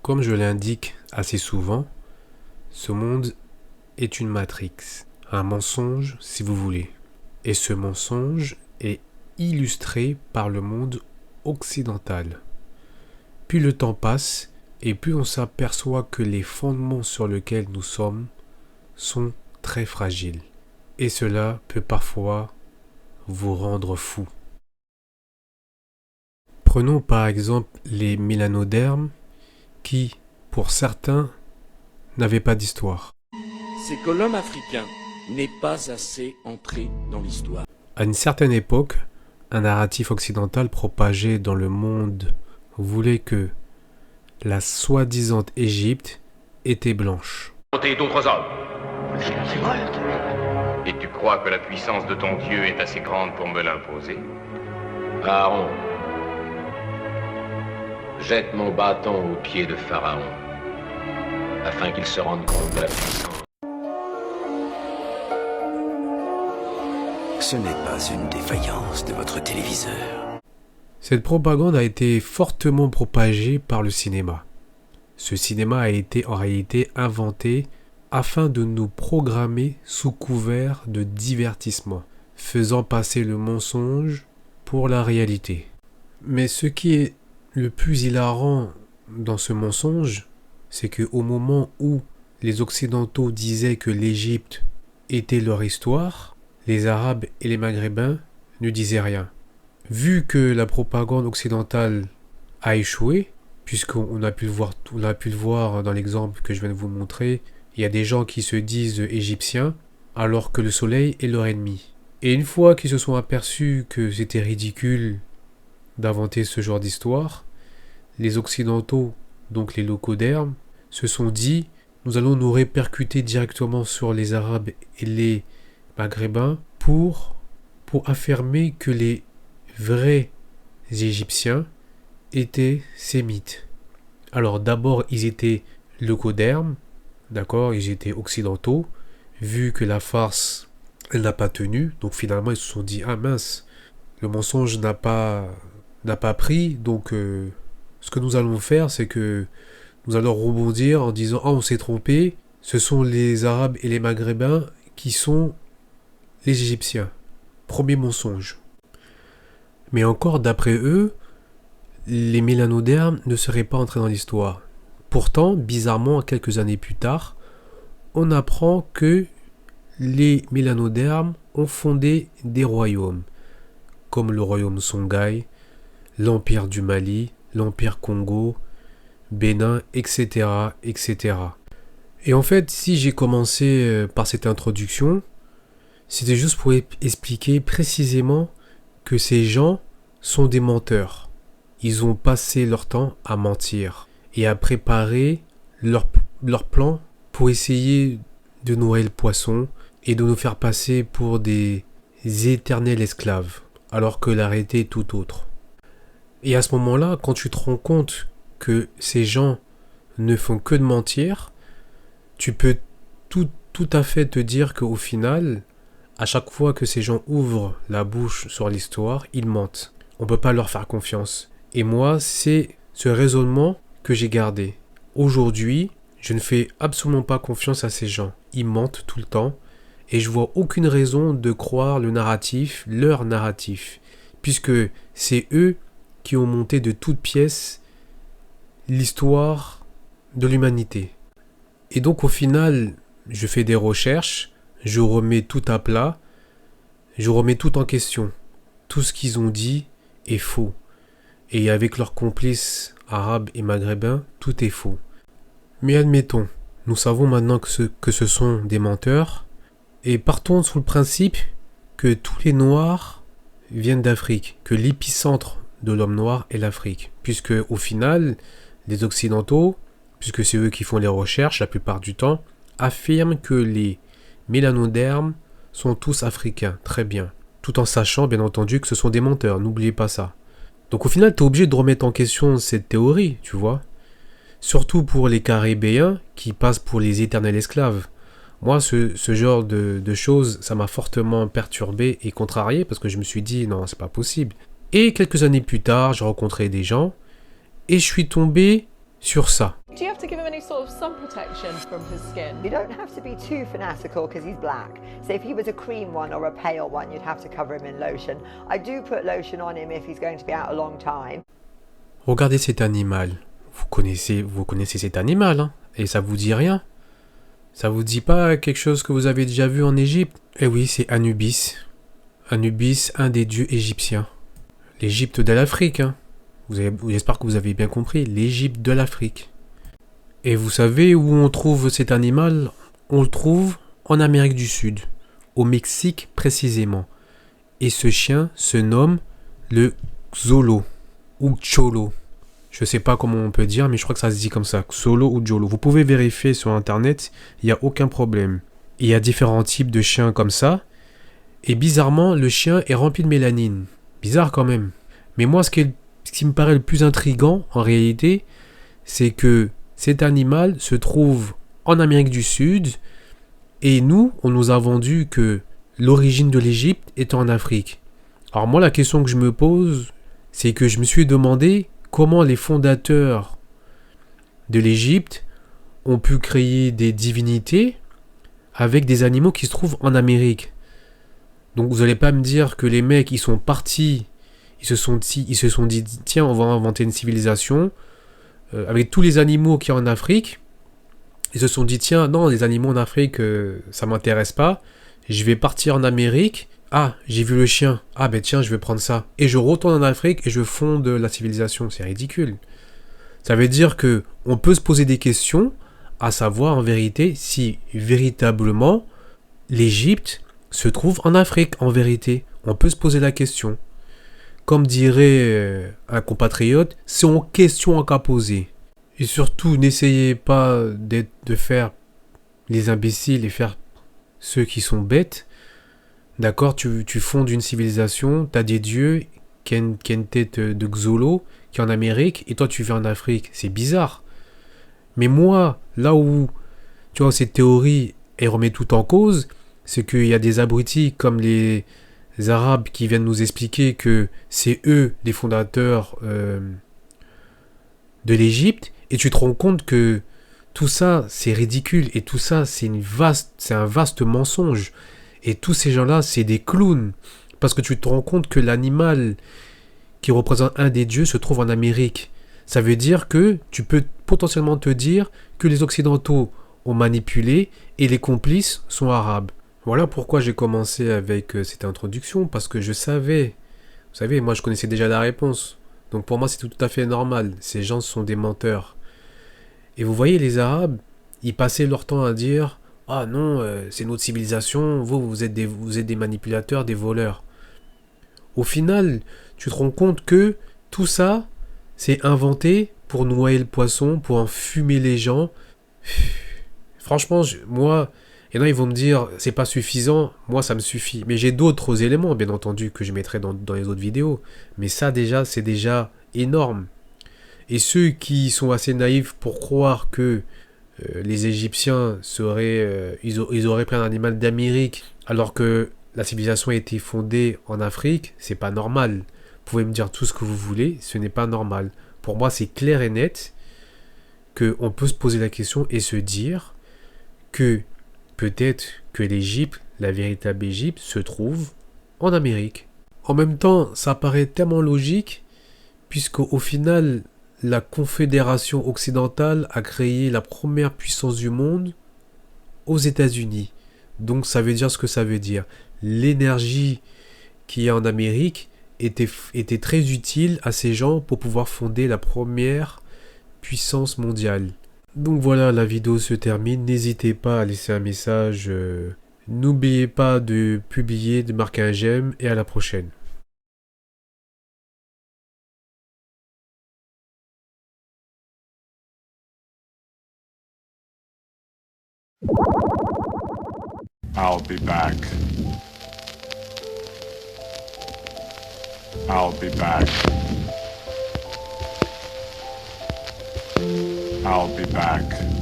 Comme je l'indique assez souvent, ce monde est une matrix, un mensonge si vous voulez. Et ce mensonge est illustré par le monde occidental. Plus le temps passe et plus on s'aperçoit que les fondements sur lesquels nous sommes sont très fragiles. Et cela peut parfois vous rendre fou. Prenons par exemple les mélanodermes qui, pour certains, n'avaient pas d'histoire. C'est que l'homme africain n'est pas assez entré dans l'histoire. À une certaine époque, un narratif occidental propagé dans le monde voulait que la soi-disant Égypte était blanche. D'autres hommes. Et tu crois que la puissance de ton Dieu est assez grande pour me l'imposer? Aaron, jette mon bâton aux pieds de Pharaon, afin qu'il se rende compte de la puissance. Ce n'est pas une défaillance de votre téléviseur. Cette propagande a été fortement propagée par le cinéma. Ce cinéma a été en réalité inventé afin de nous programmer sous couvert de divertissement, faisant passer le mensonge pour la réalité. Mais ce qui est le plus hilarant dans ce mensonge, c'est qu'au moment où les Occidentaux disaient que l'Égypte était leur histoire, les Arabes et les Maghrébins ne disaient rien. Vu que la propagande occidentale a échoué, puisqu'on a pu le voir dans l'exemple que je viens de vous montrer, il y a des gens qui se disent égyptiens alors que le soleil est leur ennemi. Et une fois qu'ils se sont aperçus que c'était ridicule d'inventer ce genre d'histoire, les Occidentaux, donc les locodermes, se sont dit « Nous allons nous répercuter directement sur les Arabes et les Maghrébins pour affirmer que les vrais Égyptiens étaient sémites. » Alors d'abord ils étaient locodermes, d'accord, ils étaient occidentaux, vu que la farce elle n'a pas tenu, donc finalement ils se sont dit ah mince, le mensonge n'a pas pris, donc ce que nous allons faire c'est que nous allons rebondir en disant ah on s'est trompé, ce sont les Arabes et les Maghrébins qui sont les Égyptiens. Premier mensonge. Mais encore d'après eux, les mélanodermes ne seraient pas entrés dans l'histoire. Pourtant, bizarrement, quelques années plus tard, on apprend que les mélanodermes ont fondé des royaumes, comme le royaume Songhai, l'empire du Mali, l'empire Congo, Bénin, etc., etc. Et en fait, si j'ai commencé par cette introduction, c'était juste pour expliquer précisément que ces gens sont des menteurs. Ils ont passé leur temps à mentir et à préparer leur plan pour essayer de noyer le poisson et de nous faire passer pour des éternels esclaves, alors que la réalité est tout autre. Et à ce moment-là, quand tu te rends compte que ces gens ne font que de mentir, tu peux tout à fait te dire qu'au final, à chaque fois que ces gens ouvrent la bouche sur l'histoire, ils mentent. On ne peut pas leur faire confiance. Et moi, c'est ce raisonnement que j'ai gardé. Aujourd'hui, je ne fais absolument pas confiance à ces gens. Ils mentent tout le temps. Et je vois aucune raison de croire leur narratif, puisque c'est eux qui ont monté de toutes pièces l'histoire de l'humanité. Et donc au final, je fais des recherches, je remets tout à plat, je remets tout en question. Tout ce qu'ils ont dit est faux. Et avec leurs complices arabes et maghrébins, tout est faux. Mais admettons, nous savons maintenant que ce sont des menteurs, et partons sous le principe que tous les Noirs viennent d'Afrique, que l'épicentre de l'homme noir est l'Afrique, puisque au final, les Occidentaux, puisque c'est eux qui font les recherches la plupart du temps, affirment que les mélanodermes sont tous africains, très bien, tout en sachant bien entendu que ce sont des menteurs, n'oubliez pas ça. Donc au final, tu es obligé de remettre en question cette théorie, tu vois. Surtout pour les Caribéens qui passent pour les éternels esclaves. Moi, ce genre de choses, ça m'a fortement perturbé et contrarié parce que je me suis dit, non, c'est pas possible. Et quelques années plus tard, j'ai rencontré des gens et je suis tombé sur ça. Do you have to give him any sort of sun protection from his skin? You don't have to be too fanatical because he's black. So if he was a cream one or a pale one, you'd have to cover him in lotion. I do put lotion on him if he's going to be out a long time. Regardez cet animal. Vous connaissez cet animal, hein, et ça vous dit rien? Ça vous dit pas quelque chose que vous avez déjà vu en Égypte? Eh oui, c'est Anubis. Anubis, un des dieux égyptiens. L'Égypte de l'Afrique, hein. J'espère que vous avez bien compris, l'Égypte de l'Afrique. Et vous savez où on trouve cet animal? On le trouve en Amérique du Sud, au Mexique précisément. Et ce chien se nomme le Xolo ou Cholo. Je sais pas comment on peut dire, mais je crois que ça se dit comme ça, Xolo ou Cholo. Vous pouvez vérifier sur internet, il n'y a aucun problème. Il y a différents types de chiens comme ça. Et bizarrement, le chien est rempli de mélanine. Bizarre quand même. Mais moi, ce qui me paraît le plus intriguant, en réalité, c'est que cet animal se trouve en Amérique du Sud. Et nous, on nous a vendu que l'origine de l'Égypte est en Afrique. Alors moi, la question que je me pose, c'est que je me suis demandé comment les fondateurs de l'Égypte ont pu créer des divinités avec des animaux qui se trouvent en Amérique. Donc vous n'allez pas me dire que les mecs, ils sont partis, ils se sont dit, tiens, on va inventer une civilisation avec tous les animaux qu'il y a en Afrique. Ils se sont dit, tiens, non, les animaux en Afrique, ça m'intéresse pas. Je vais partir en Amérique. Ah, j'ai vu le chien. Ah ben tiens, je vais prendre ça. Et je retourne en Afrique et je fonde la civilisation. C'est ridicule. Ça veut dire que on peut se poser des questions, à savoir en vérité si véritablement l'Égypte se trouve en Afrique en vérité. On peut se poser la question. Comme dirait un compatriote, c'est une question à poser. Et surtout, n'essayez pas de faire les imbéciles et faire ceux qui sont bêtes. D'accord, tu fondes une civilisation, t'as des dieux qui ont une tête de Xolo, qui est en Amérique, et toi tu vis en Afrique. C'est bizarre. Mais moi, là où, tu vois, cette théorie, elle remet tout en cause, c'est qu'il y a des abrutis comme les Arabes qui viennent nous expliquer que c'est eux les fondateurs de l'Égypte, et tu te rends compte que tout ça, c'est ridicule, et tout ça, c'est un vaste mensonge. Et tous ces gens-là, c'est des clowns. Parce que tu te rends compte que l'animal qui représente un des dieux se trouve en Amérique. Ça veut dire que tu peux potentiellement te dire que les Occidentaux ont manipulé et les complices sont arabes. Voilà pourquoi j'ai commencé avec cette introduction. Parce que je savais, vous savez, moi je connaissais déjà la réponse. Donc pour moi c'est tout à fait normal. Ces gens sont des menteurs. Et vous voyez, les Arabes, ils passaient leur temps à dire... Ah non, c'est notre civilisation, vous êtes des manipulateurs, des voleurs. Au final, tu te rends compte que tout ça, c'est inventé pour noyer le poisson, pour enfumer les gens. Franchement, moi, et là ils vont me dire, c'est pas suffisant, moi ça me suffit. Mais j'ai d'autres éléments, bien entendu, que je mettrai dans les autres vidéos. Mais ça déjà, c'est déjà énorme. Et ceux qui sont assez naïfs pour croire que les Égyptiens ils auraient pris un animal d'Amérique alors que la civilisation a été fondée en Afrique, c'est pas normal. Vous pouvez me dire tout ce que vous voulez, ce n'est pas normal. Pour moi, c'est clair et net qu'on peut se poser la question et se dire que peut-être que l'Égypte, la véritable Égypte, se trouve en Amérique. En même temps, ça paraît tellement logique puisqu'au final, la Confédération occidentale a créé la première puissance du monde aux États-Unis. Donc ça veut dire ce que ça veut dire. L'énergie qui est en Amérique était très utile à ces gens pour pouvoir fonder la première puissance mondiale. Donc voilà, la vidéo se termine. N'hésitez pas à laisser un message. N'oubliez pas de publier, de marquer un j'aime et à la prochaine. I'll be back. I'll be back. I'll be back.